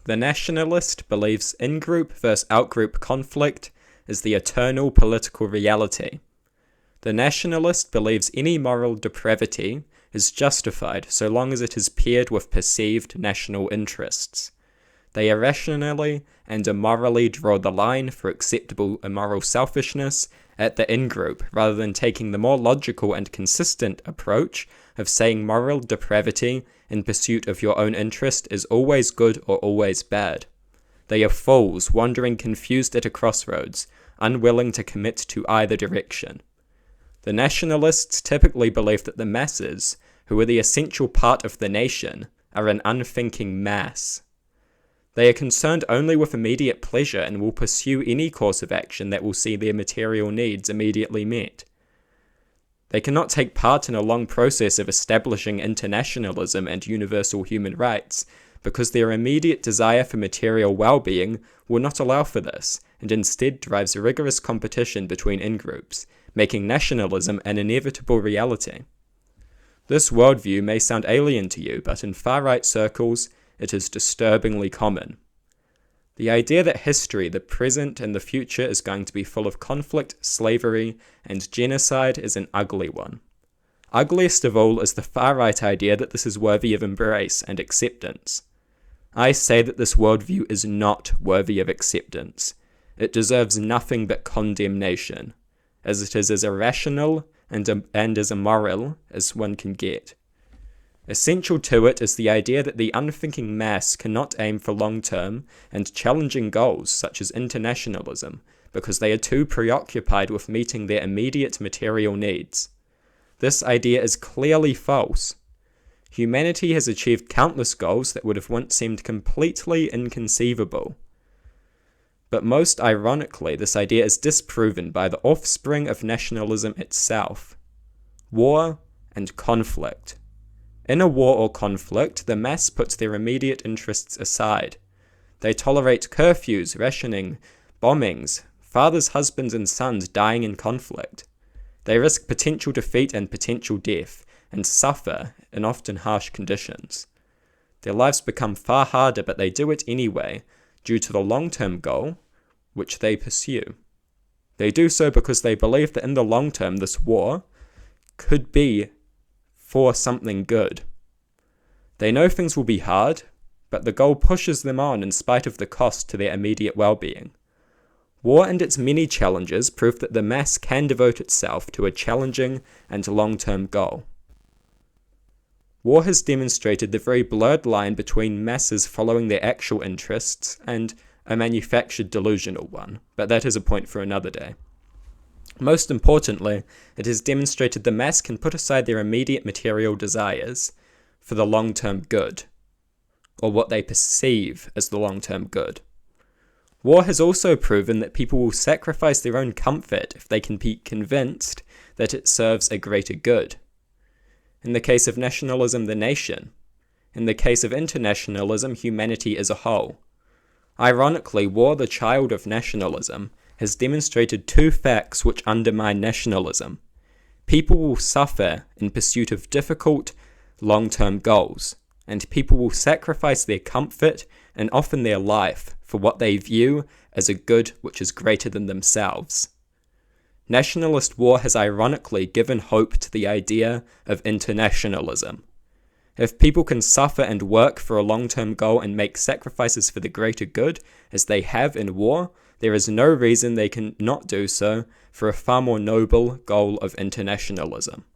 The nationalist believes in-group versus out-group conflict is the eternal political reality. The nationalist believes any moral depravity is justified so long as it is paired with perceived national interests. They irrationally and immorally draw the line for acceptable immoral selfishness at the in-group, rather than taking the more logical and consistent approach of saying moral depravity in pursuit of your own interest is always good or always bad. They are fools, wandering confused at a crossroads, unwilling to commit to either direction. The nationalists typically believe that the masses, who are the essential part of the nation, are an unthinking mass. They are concerned only with immediate pleasure and will pursue any course of action that will see their material needs immediately met. They cannot take part in a long process of establishing internationalism and universal human rights because their immediate desire for material well-being will not allow for this, and instead drives rigorous competition between in-groups, making nationalism an inevitable reality. This worldview may sound alien to you, but in far-right circles, it is disturbingly common. The idea that history, the present and the future is going to be full of conflict, slavery, and genocide is an ugly one. Ugliest of all is the far-right idea that this is worthy of embrace and acceptance. I say that this worldview is not worthy of acceptance. It deserves nothing but condemnation, as it is as irrational and as immoral as one can get. Essential to it is the idea that the unthinking mass cannot aim for long-term and challenging goals such as internationalism because they are too preoccupied with meeting their immediate material needs. This idea is clearly false. Humanity has achieved countless goals that would have once seemed completely inconceivable. But most ironically, this idea is disproven by the offspring of nationalism itself: war and conflict. In a war or conflict, the mass puts their immediate interests aside. They tolerate curfews, rationing, bombings, fathers, husbands, and sons dying in conflict. They risk potential defeat and potential death, and suffer in often harsh conditions. Their lives become far harder, but they do it anyway, due to the long-term goal which they pursue. They do so because they believe that in the long term this war could be for something good. They know things will be hard, but the goal pushes them on in spite of the cost to their immediate well-being. War and its many challenges prove that the mass can devote itself to a challenging and long-term goal. War has demonstrated the very blurred line between masses following their actual interests and a manufactured delusional one, but that is a point for another day. Most importantly, it has demonstrated the mass can put aside their immediate material desires for the long-term good, or what they perceive as the long-term good. War has also proven that people will sacrifice their own comfort if they can be convinced that it serves a greater good. In the case of nationalism, the nation. In the case of internationalism, humanity as a whole. Ironically, war, the child of nationalism, has demonstrated two facts which undermine nationalism. People will suffer in pursuit of difficult, long-term goals, and people will sacrifice their comfort and often their life for what they view as a good which is greater than themselves. Nationalist war has ironically given hope to the idea of internationalism. If people can suffer and work for a long-term goal and make sacrifices for the greater good, as they have in war, there is no reason they can not do so for a far more noble goal of internationalism.